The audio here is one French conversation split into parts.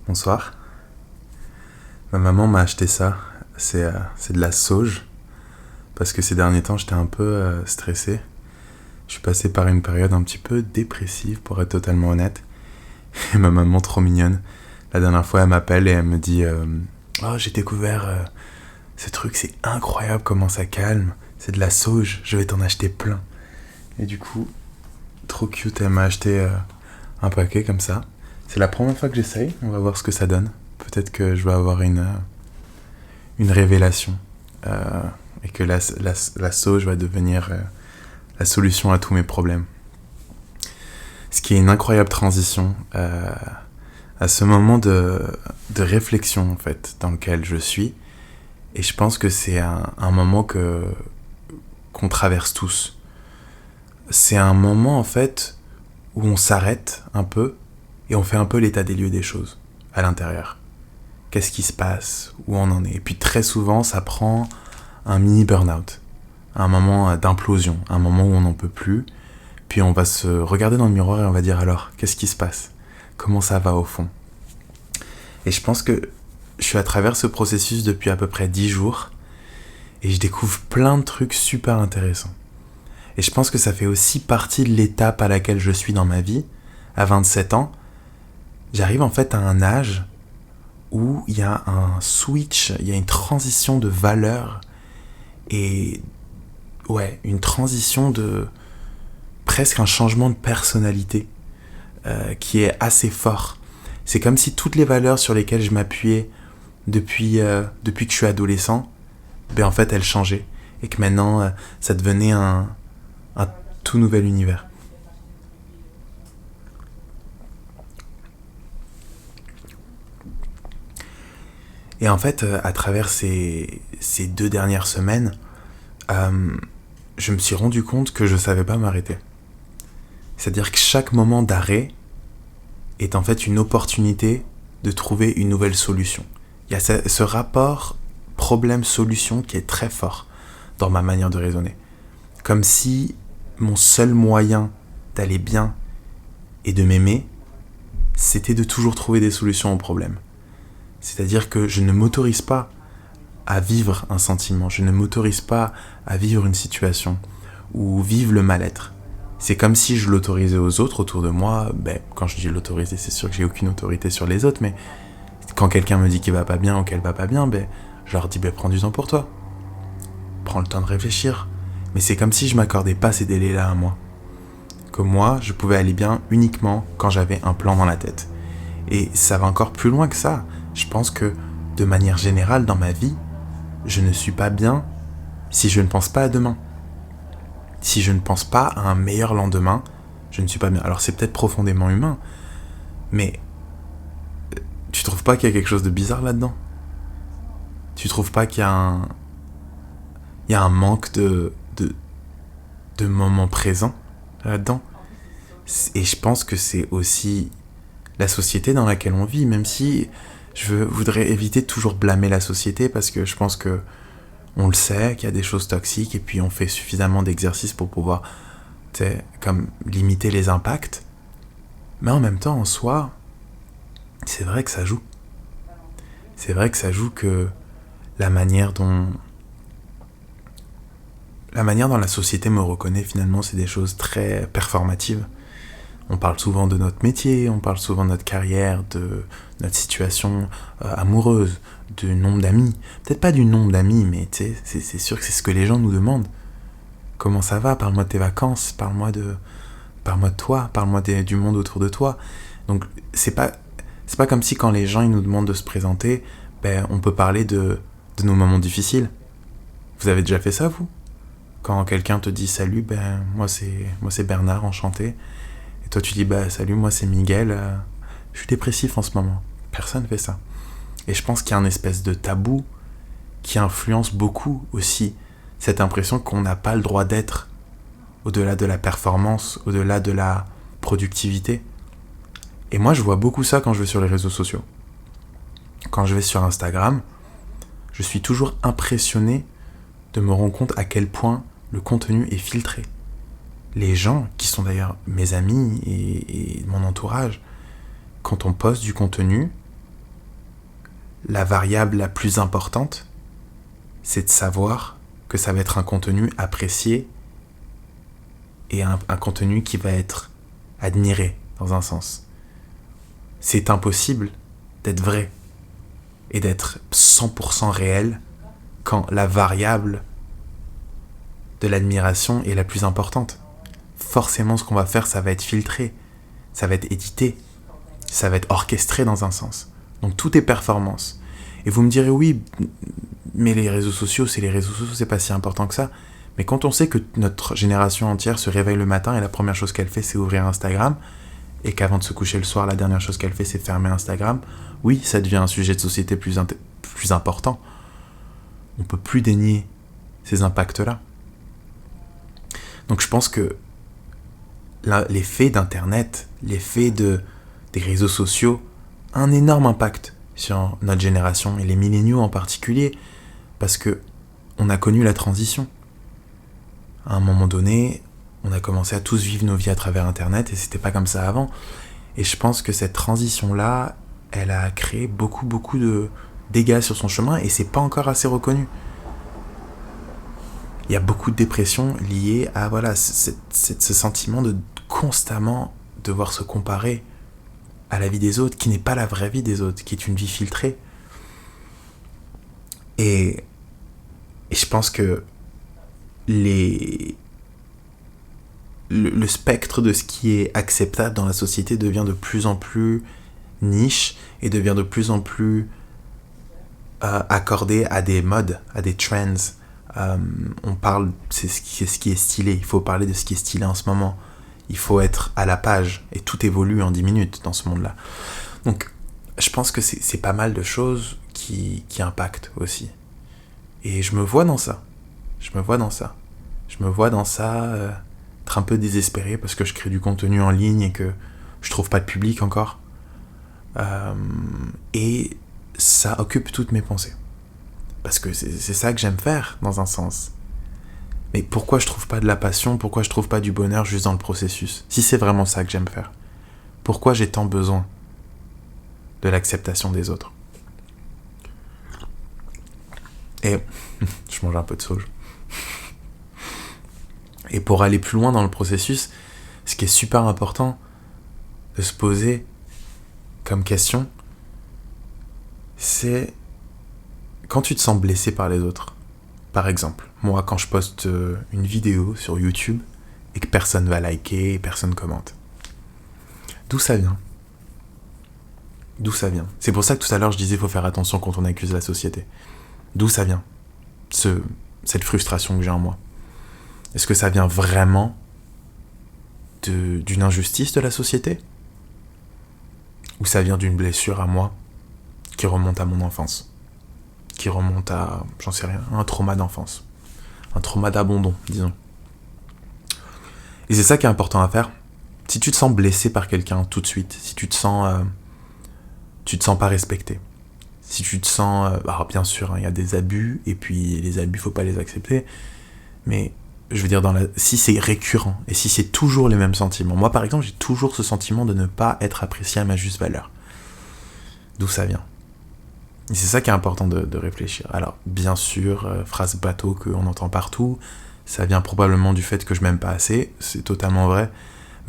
Bonsoir. Ma maman m'a acheté ça. C'est de la sauge. Parce que ces derniers temps, j'étais un peu stressé. Je suis passé par une période un petit peu dépressive, pour être totalement honnête. Et ma maman, trop mignonne. La dernière fois, elle m'appelle et elle me dit Oh, j'ai découvert ce truc, c'est incroyable comment ça calme. C'est de la sauge, je vais t'en acheter plein. Et du coup, trop cute, elle m'a acheté un paquet comme ça. C'est la première fois que j'essaye, on va voir ce que ça donne. Peut-être que je vais avoir une révélation. Et que la sauge va devenir la solution à tous mes problèmes. Ce qui est une incroyable transition à ce moment de réflexion, en fait, dans lequel je suis. Et je pense que c'est un moment qu'on traverse tous. C'est un moment, en fait, où on s'arrête un peu et on fait un peu l'état des lieux des choses à l'intérieur. Qu'est-ce qui se passe? Où on en est? Et puis très souvent, ça prend un mini burn-out, un moment d'implosion, un moment où on n'en peut plus. Puis on va se regarder dans le miroir et on va dire alors, qu'est-ce qui se passe? Comment ça va au fond? Et je pense que je suis à travers ce processus depuis à peu près 10 jours et je découvre plein de trucs super intéressants. Et je pense que ça fait aussi partie de l'étape à laquelle je suis dans ma vie. À 27 ans, j'arrive en fait à un âge où il y a un switch, il y a une transition de valeurs et ouais, une transition de presque un changement de personnalité qui est assez fort. C'est comme si toutes les valeurs sur lesquelles je m'appuyais depuis que je suis adolescent, ben en fait elles changeaient et que maintenant ça devenait un tout nouvel univers. Et en fait, à travers ces 2 dernières semaines, je me suis rendu compte que je savais pas m'arrêter. C'est-à-dire que chaque moment d'arrêt est en fait une opportunité de trouver une nouvelle solution. Il y a ce rapport problème-solution qui est très fort dans ma manière de raisonner. Comme si mon seul moyen d'aller bien et de m'aimer, c'était de toujours trouver des solutions aux problèmes. C'est-à-dire que je ne m'autorise pas à vivre un sentiment, je ne m'autorise pas à vivre une situation ou vivre le mal-être. C'est comme si je l'autorisais aux autres autour de moi. Ben, quand je dis l'autoriser, c'est sûr que j'ai aucune autorité sur les autres, mais quand quelqu'un me dit qu'il va pas bien ou qu'elle va pas bien, ben, je leur dis ben, prends du temps pour toi. Prends le temps de réfléchir. Mais c'est comme si je m'accordais pas ces délais-là à moi. Que moi, je pouvais aller bien uniquement quand j'avais un plan dans la tête. Et ça va encore plus loin que ça. Je pense que, de manière générale, dans ma vie, je ne suis pas bien si je ne pense pas à demain. Si je ne pense pas à un meilleur lendemain, je ne suis pas bien. Alors c'est peut-être profondément humain, mais tu trouves pas qu'il y a quelque chose de bizarre là-dedans? Tu trouves pas qu'il y a un manque de moments présents là-dedans? Et je pense que c'est aussi la société dans laquelle on vit, même si je voudrais éviter de toujours blâmer la société, parce que je pense que on le sait, qu'il y a des choses toxiques, et puis on fait suffisamment d'exercices pour pouvoir comme limiter les impacts. Mais en même temps, en soi, c'est vrai que ça joue. C'est vrai que ça joue que la manière dont la société me reconnaît, finalement, c'est des choses très performatives. On parle souvent de notre métier, on parle souvent de notre carrière, de notre situation amoureuse, du nombre d'amis. Peut-être pas du nombre d'amis, mais c'est sûr que c'est ce que les gens nous demandent. Comment ça va? Parle-moi de tes vacances, parle-moi de toi, parle-moi du monde autour de toi. Donc c'est pas comme si quand les gens ils nous demandent de se présenter, ben, on peut parler de nos moments difficiles. Vous avez déjà fait ça, vous? Quand quelqu'un te dit salut, ben moi c'est Bernard, enchanté. Et toi tu dis bah salut, moi c'est Miguel, je suis dépressif en ce moment. Personne fait ça. Et je pense qu'il y a un espèce de tabou qui influence beaucoup aussi cette impression qu'on n'a pas le droit d'être au-delà de la performance, au-delà de la productivité. Et moi je vois beaucoup ça quand je vais sur les réseaux sociaux. Quand je vais sur Instagram, je suis toujours impressionné de me rendre compte à quel point le contenu est filtré. Les gens, qui sont d'ailleurs mes amis et mon entourage, quand on poste du contenu, la variable la plus importante, c'est de savoir que ça va être un contenu apprécié et un contenu qui va être admiré dans un sens. C'est impossible d'être vrai et d'être 100% réel quand la variable de l'admiration est la plus importante. Forcément, ce qu'on va faire, ça va être filtré, ça va être édité, ça va être orchestré dans un sens. Donc tout est performance. Et vous me direz, oui, mais les réseaux sociaux, c'est pas si important que ça. Mais quand on sait que notre génération entière se réveille le matin et la première chose qu'elle fait, c'est ouvrir Instagram, et qu'avant de se coucher le soir, la dernière chose qu'elle fait, c'est fermer Instagram, oui, ça devient un sujet de société plus important. On peut plus dénier ces impacts-là. Donc je pense que l'effet d'Internet, l'effet des réseaux sociaux, a un énorme impact sur notre génération, et les milléniaux en particulier, parce que on a connu la transition. À un moment donné, on a commencé à tous vivre nos vies à travers Internet, et c'était pas comme ça avant. Et je pense que cette transition-là, elle a créé beaucoup de dégâts sur son chemin, et c'est pas encore assez reconnu. Il y a beaucoup de dépressions liées à ce sentiment de constamment devoir se comparer à la vie des autres, qui n'est pas la vraie vie des autres, qui est une vie filtrée. Et je pense que le spectre de ce qui est acceptable dans la société devient de plus en plus niche et devient de plus en plus accordé à des modes, à des trends. On parle, c'est ce qui est stylé. Il faut parler de ce qui est stylé en ce moment. Il faut être à la page, et tout évolue en 10 minutes dans ce monde-là. Donc, je pense que c'est pas mal de choses qui impactent aussi. Et je me vois dans ça. Je me vois dans ça, être un peu désespéré parce que je crée du contenu en ligne et que je trouve pas de public encore. Et ça occupe toutes mes pensées. Parce que c'est ça que j'aime faire, dans un sens. Mais pourquoi je trouve pas de la passion, pourquoi je trouve pas du bonheur juste dans le processus, si c'est vraiment ça que j'aime faire? Pourquoi j'ai tant besoin de l'acceptation des autres? Et je mange un peu de sauge. Et pour aller plus loin dans le processus, ce qui est super important de se poser comme question, c'est quand tu te sens blessé par les autres. Par exemple, moi, quand je poste une vidéo sur YouTube et que personne va liker et personne commente. D'où ça vient? C'est pour ça que tout à l'heure, je disais qu'il faut faire attention quand on accuse la société. D'où ça vient? Cette frustration que j'ai en moi. Est-ce que ça vient vraiment d'une injustice de la société? Ou ça vient d'une blessure à moi qui remonte à mon enfance? Qui remonte à, j'en sais rien, un trauma d'enfance. Un trauma d'abandon, disons. Et c'est ça qui est important à faire. Si tu te sens blessé par quelqu'un tout de suite, si tu te sens pas respecté, si tu te sens... alors bien sûr, il y a des abus, et puis les abus, faut pas les accepter, mais je veux dire, si c'est récurrent, et si c'est toujours les mêmes sentiments. Moi, par exemple, j'ai toujours ce sentiment de ne pas être apprécié à ma juste valeur. D'où ça vient? Et c'est ça qui est important de réfléchir. Alors, bien sûr, phrase bateau qu'on entend partout, ça vient probablement du fait que je m'aime pas assez, c'est totalement vrai,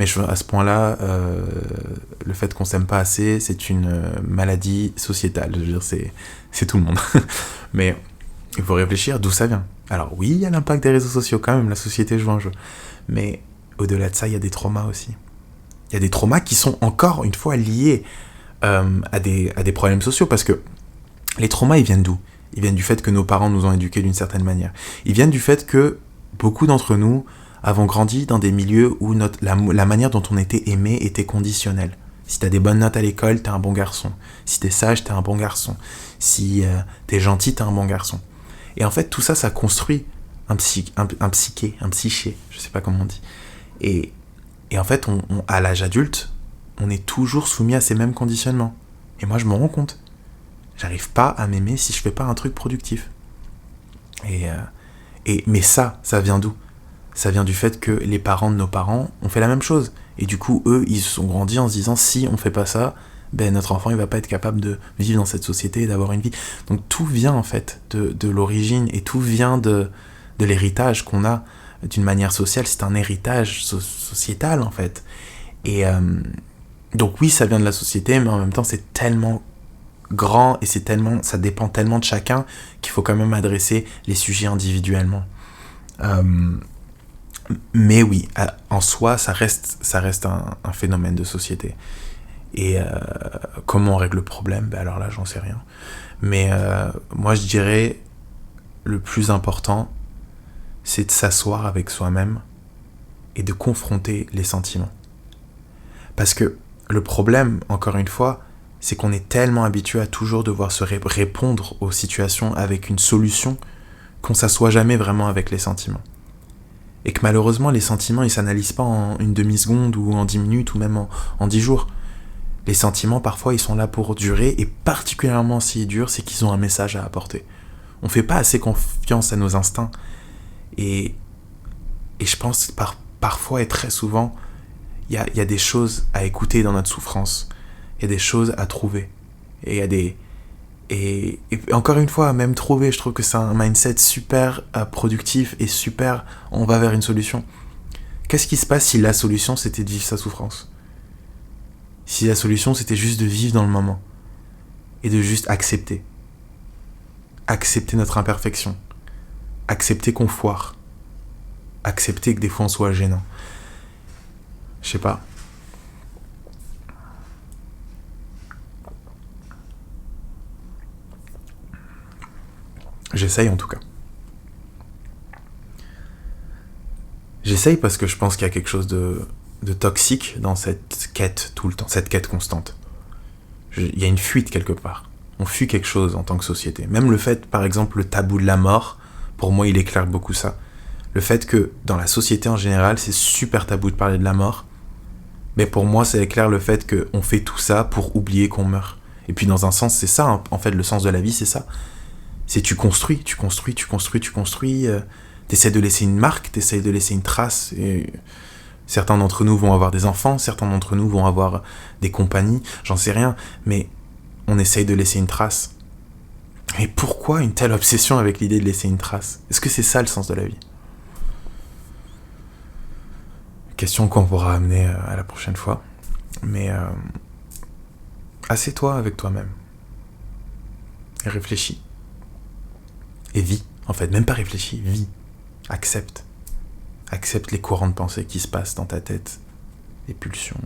mais à ce point-là, le fait qu'on s'aime pas assez, c'est une maladie sociétale, je veux dire, c'est tout le monde. Mais il faut réfléchir d'où ça vient. Alors oui, il y a l'impact des réseaux sociaux quand même, la société joue un jeu, mais au-delà de ça, il y a des traumas aussi. Il y a des traumas qui sont encore une fois liés à des problèmes sociaux, parce que les traumas, ils viennent d'où? Ils viennent du fait que nos parents nous ont éduqués d'une certaine manière. Ils viennent du fait que beaucoup d'entre nous avons grandi dans des milieux où la manière dont on était aimé était conditionnelle. Si t'as des bonnes notes à l'école, t'es un bon garçon. Si t'es sage, t'es un bon garçon. Si t'es gentil, t'es un bon garçon. Et en fait, tout ça, ça construit un psyché, je sais pas comment on dit. Et en fait, à l'âge adulte, on est toujours soumis à ces mêmes conditionnements. Et moi, je m'en rends compte. J'arrive pas à m'aimer si je fais pas un truc productif. Mais ça vient d'où? Ça vient du fait que les parents de nos parents ont fait la même chose. Et du coup, eux, ils se sont grandis en se disant, si on fait pas ça, notre enfant il va pas être capable de vivre dans cette société et d'avoir une vie. Donc tout vient en fait de l'origine, et tout vient de l'héritage qu'on a d'une manière sociale. C'est un héritage sociétal en fait. Et donc oui, ça vient de la société, mais en même temps c'est tellement grand et ça dépend tellement de chacun qu'il faut quand même adresser les sujets individuellement. Mais oui, en soi, ça reste un phénomène de société. Et comment on règle le problème ? Alors là, j'en sais rien. Mais moi, je dirais, le plus important, c'est de s'asseoir avec soi-même et de confronter les sentiments. Parce que le problème, encore une fois, c'est qu'on est tellement habitué à toujours devoir se répondre aux situations avec une solution qu'on s'assoit jamais vraiment avec les sentiments. Et que malheureusement, les sentiments, ils s'analysent pas en une demi-seconde ou en 10 minutes ou même en 10 jours. Les sentiments, parfois, ils sont là pour durer, et particulièrement s'ils durent, c'est qu'ils ont un message à apporter. On fait pas assez confiance à nos instincts. Et je pense que parfois et très souvent, il y a des choses à écouter dans notre souffrance. Il y a des choses à trouver. Et il y a des... Et encore une fois, même trouver, je trouve que c'est un mindset super productif et super, on va vers une solution. Qu'est-ce qui se passe si la solution c'était de vivre sa souffrance ? Si la solution c'était juste de vivre dans le moment et de juste accepter notre imperfection, accepter qu'on foire, accepter que des fois on soit gênant. Je sais pas. J'essaye en tout cas. J'essaye parce que je pense qu'il y a quelque chose de toxique dans cette quête tout le temps, cette quête constante. Il y a une fuite quelque part. On fuit quelque chose en tant que société. Même le fait, par exemple, le tabou de la mort, pour moi, il éclaire beaucoup ça. Le fait que dans la société en général, c'est super tabou de parler de la mort, mais pour moi, ça éclaire le fait qu'on fait tout ça pour oublier qu'on meurt. Et puis dans un sens, c'est ça, en fait, le sens de la vie, c'est ça. C'est tu construis, t'essaies de laisser une marque, t'essaies de laisser une trace, et certains d'entre nous vont avoir des enfants, certains d'entre nous vont avoir des compagnies, j'en sais rien, mais on essaye de laisser une trace. Mais pourquoi une telle obsession avec l'idée de laisser une trace ? Est-ce que c'est ça le sens de la vie ? Question qu'on pourra amener à la prochaine fois, mais assieds-toi avec toi-même et réfléchis. Et vis, en fait, même pas réfléchis, vis. Accepte les courants de pensée qui se passent dans ta tête, les pulsions,